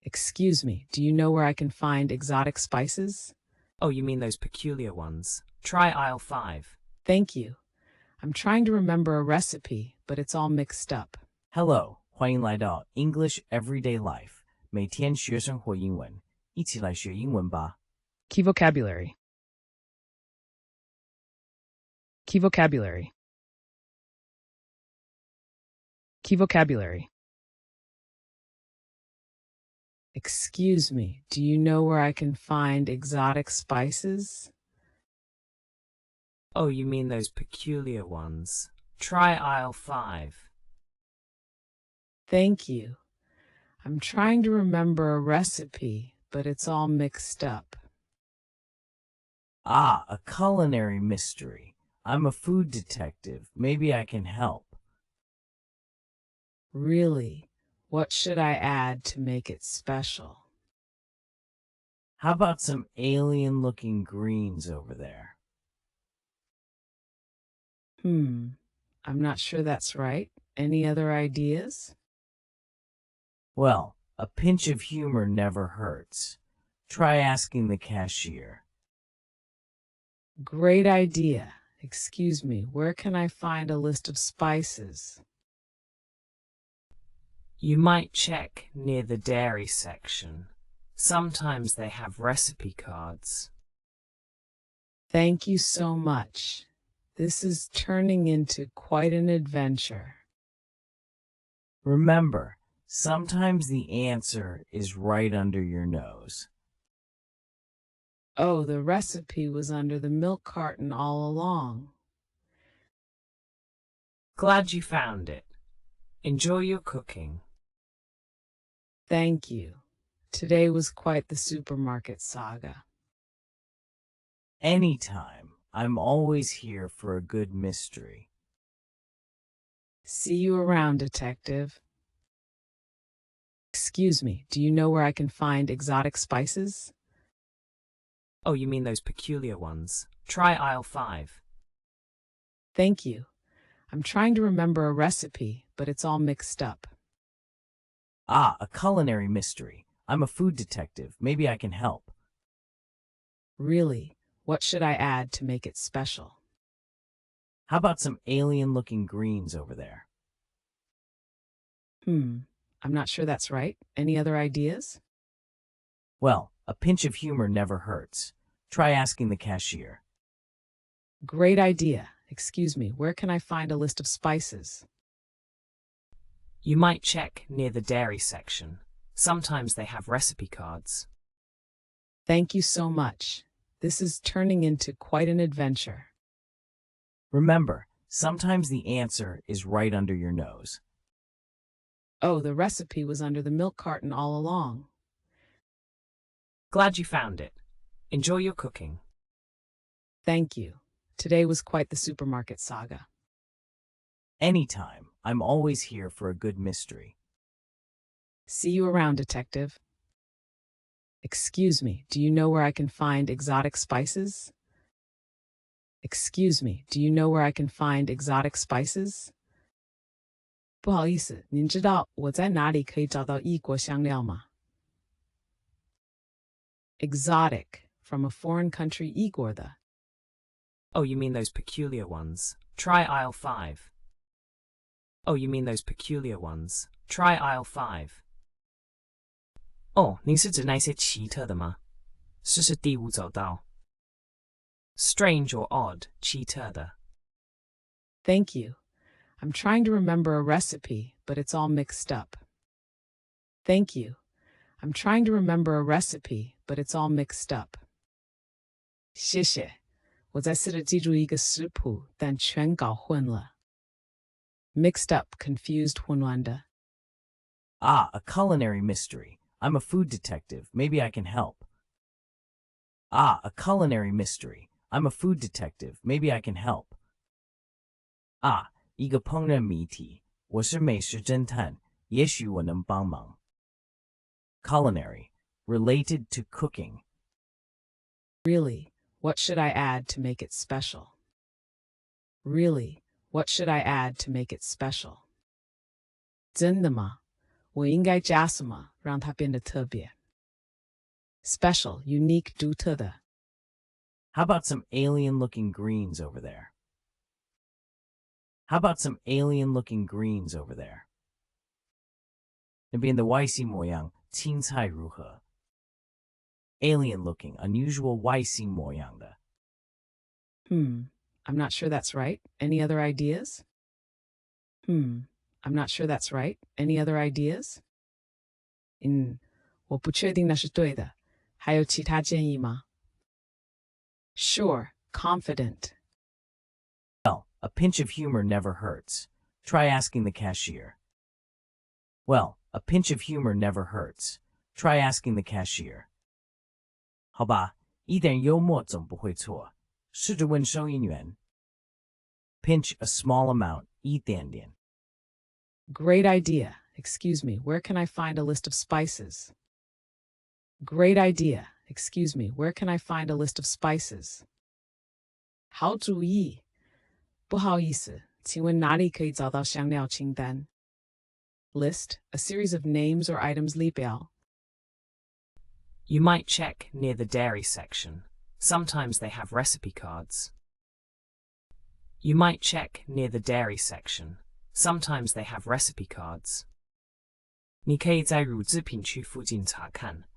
Excuse me, do you know where I can find exotic spices? Oh, you mean those peculiar ones. Try aisle 5. Thank you. I'm trying to remember a recipe, but it's all mixed up. Hello，欢迎来到 English Everyday Life，每天学生活英文，一起来学英文吧。Key vocabulary. Key vocabulary. Key vocabulary. Excuse me, do you know where I can find exotic spices? Oh, you mean those peculiar ones. Try aisle 5. Thank you. I'm trying to remember a recipe, but it's all mixed up. Ah, a culinary mystery. I'm a food detective. Maybe I can help. Really? What should I add to make it special? How about some alien-looking greens over there? I'm not sure that's right. Any other ideas? Well, a pinch of humor never hurts. Try asking the cashier. Great idea. Excuse me, where can I find a list of spices? You might check near the dairy section. Sometimes they have recipe cards. Thank you so much. This is turning into quite an adventure. Remember, sometimes the answer is right under your nose. Oh, the recipe was under the milk carton all along. Glad you found it. Enjoy your cooking. Thank you. Today was quite the supermarket saga. Anytime. I'm always here for a good mystery. See you around, detective. Excuse me, do you know where I can find exotic spices? Oh, you mean those peculiar ones. Try aisle 5. Thank you. I'm trying to remember a recipe, but it's all mixed up. Ah, a culinary mystery. I'm a food detective. Maybe I can help. Really? What should I add to make it special? How about some alien-looking greens over there? I'm not sure that's right. Any other ideas? Well, a pinch of humor never hurts. Try asking the cashier. Great idea. Excuse me, where can I find a list of spices? You might check near the dairy section. Sometimes they have recipe cards. Thank you so much. This is turning into quite an adventure. Remember, sometimes the answer is right under your nose. Oh, the recipe was under the milk carton all along. Glad you found it. Enjoy your cooking. Thank you. Today was quite the supermarket saga. Anytime. I'm always here for a good mystery. See you around, detective. Excuse me, do you know where I can find exotic spices? Excuse me, do you know where I can find exotic spices? 不好意思，您知道我在哪里可以找到异国香料吗？ Exotic, from a foreign country, 异国的。 Oh, you mean those peculiar ones. Try aisle 5. Oh, you mean those peculiar ones. Try aisle 5. 哦，您是指那些奇特的吗？试试第5走道。Strange or odd, 奇特的。 Thank you. I'm trying to remember a recipe, but it's all mixed up. Thank you. I'm trying to remember a recipe, but it's all mixed up. 谢谢。我在试着记住一个食谱，但全搞混了。Mixed up, confused, 混乱的。 Ah, a culinary mystery. I'm a food detective. Maybe I can help. Ah, a culinary mystery. I'm a food detective. Maybe I can help. Ah, 一个烹饪谜题。我是美食侦探，也许我能帮忙。Culinary, related to cooking. Really, what should I add to make it special? Really, what should I add to make it special? 真的吗？我应该加什么让它变得特别 ？Special, unique, 独特的。How about some alien-looking greens over there? How about some alien-looking greens over there? 那边的外星模样，青菜如何 ？Alien-looking, unusual 外星模样的。I'm not sure that's right. Any other ideas? I'm not sure that's right. Any other ideas? 我不确定那是对的。还有其他建议吗？ Sure, confident. Well, a pinch of humor never hurts. Try asking the cashier. Well, a pinch of humor never hurts. Try asking the cashier. 好吧，一点幽默总不会错。试着问收银员。Pinch a small amount, 一点点。Great idea. Excuse me, where can I find a list of spices? Great idea. Excuse me, where can I find a list of spices? 好主意。不好意思，请问哪里可以找到香料清单 List, a series of names or items 列表 You might check near the dairy section. Sometimes they have recipe cards. You might check near the dairy section. Sometimes they have recipe cards. 你可以在乳制品区附近查看，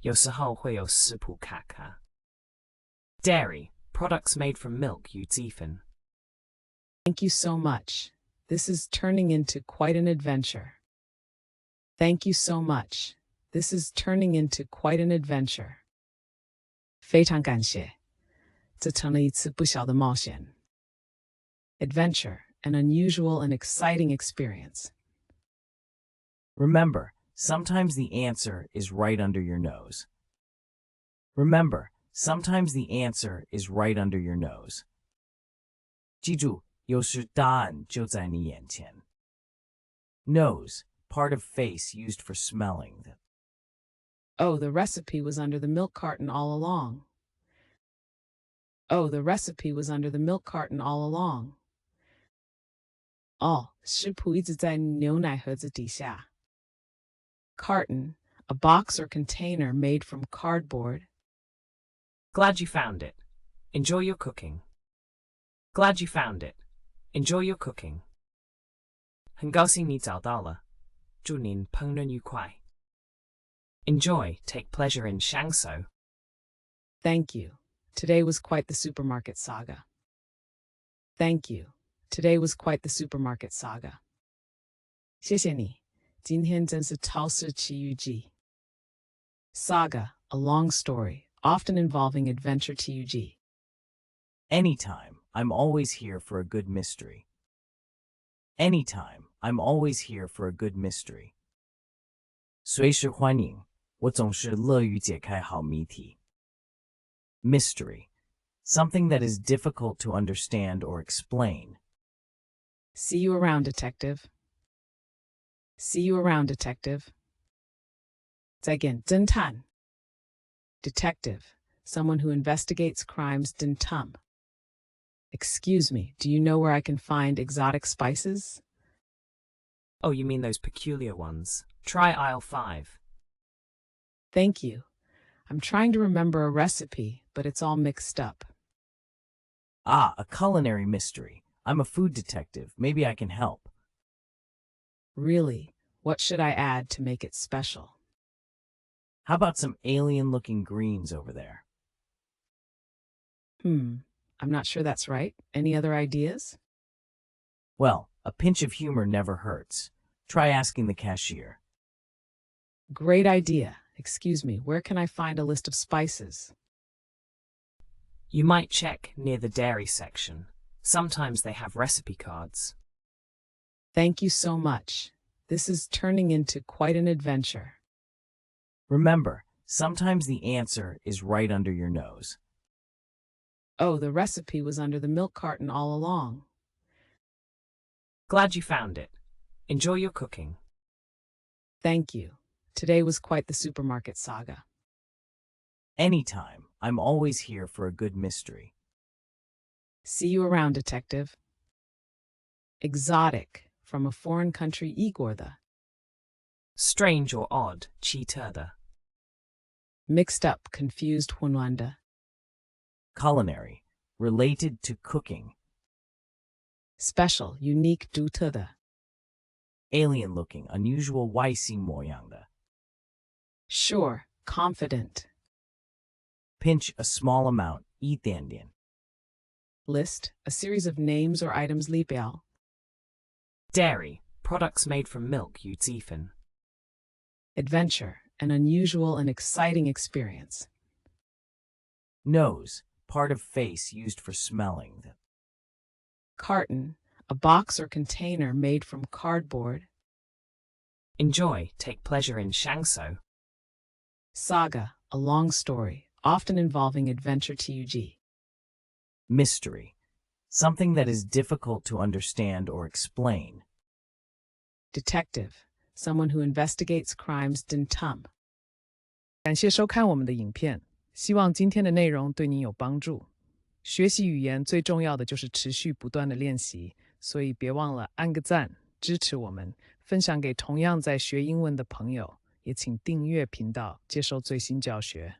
有时候会有食谱卡卡。Dairy, products made from milk 乳制品。Thank you so much. This is turning into quite an adventure. Thank you so much. This is turning into quite an adventure. 非常感谢，这成了一次不小的冒险。Adventure, an unusual and exciting experience. Remember, sometimes the answer is right under your nose. Remember, sometimes the answer is right under your nose. 记住，有时答案就在你眼前。Nose, part of face used for smelling. Oh, the recipe was under the milk carton all along. Oh, the recipe was under the milk carton all along. 哦，食谱一直在牛奶盒子底下。Carton, a box or container made from cardboard. Glad you found it. Enjoy your cooking. Glad you found it. Enjoy your cooking. 很高兴你找到了，祝您烹饪愉快。Enjoy, take pleasure in 享受。Thank you. Today was quite the supermarket saga. Thank you. Today was quite the supermarket saga. 谢谢你，今天真是超市奇遇记。Saga, a long story, often involving adventure 奇遇记。Anytime, I'm always here for a good mystery. Anytime, I'm always here for a good mystery. 随时欢迎，我总是乐于解开好谜题。Mystery, something that is difficult to understand or explain. See you around, detective. See you around, detective. 再见，侦探。Detective, someone who investigates crimes 侦探。Excuse me, do you know where I can find exotic spices? Oh, you mean those peculiar ones. Try aisle 5. Thank you. I'm trying to remember a recipe, but it's all mixed up. Ah, a culinary mystery. I'm a food detective. Maybe I can help. Really, what should I add to make it special? How about some alien-looking greens over there? I'm not sure that's right. Any other ideas? Well, a pinch of humor never hurts. Try asking the cashier. Great idea. Excuse me, where can I find a list of spices? You might check near the dairy section. Sometimes they have recipe cards. Thank you so much. This is turning into quite an adventure. Remember, sometimes the answer is right under your nose. Oh, the recipe was under the milk carton all along. Glad you found it. Enjoy your cooking. Thank you. Today was quite the supermarket saga. Anytime, I'm always here for a good mystery. See you around, detective. Exotic, from a foreign country, Igor the. strange or odd, 奇特的。mixed up, confused, 混乱的。Culinary, related to cooking. Special, unique, 独特的。Alien looking, unusual, 外星模样的。Sure, confident. Pinch a small amount, 一点点。List, a series of names or items 列表。Dairy, products made from milk, 乳制品。Adventure, an unusual and exciting experience. Nose, part of face used for smelling. Carton, a box or container made from cardboard. Enjoy, take pleasure in 享受。Saga, a long story, often involving adventure tug. Mystery, something that is difficult to understand or explain. Detective, someone who investigates crimes 侦探。感谢收看我们的影片，希望今天的内容对你有帮助。学习语言最重要的就是持续不断的练习，所以别忘了按个赞，支持我们，分享给同样在学英文的朋友，也请订阅频道，接受最新教学。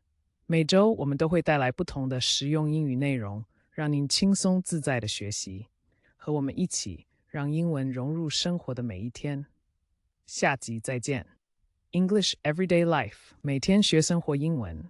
每周我们都会带来不同的实用英语内容，让您轻松自在的学习，和我们一起让英文融入生活的每一天。下集再见。English Everyday Life，每天学生活英文。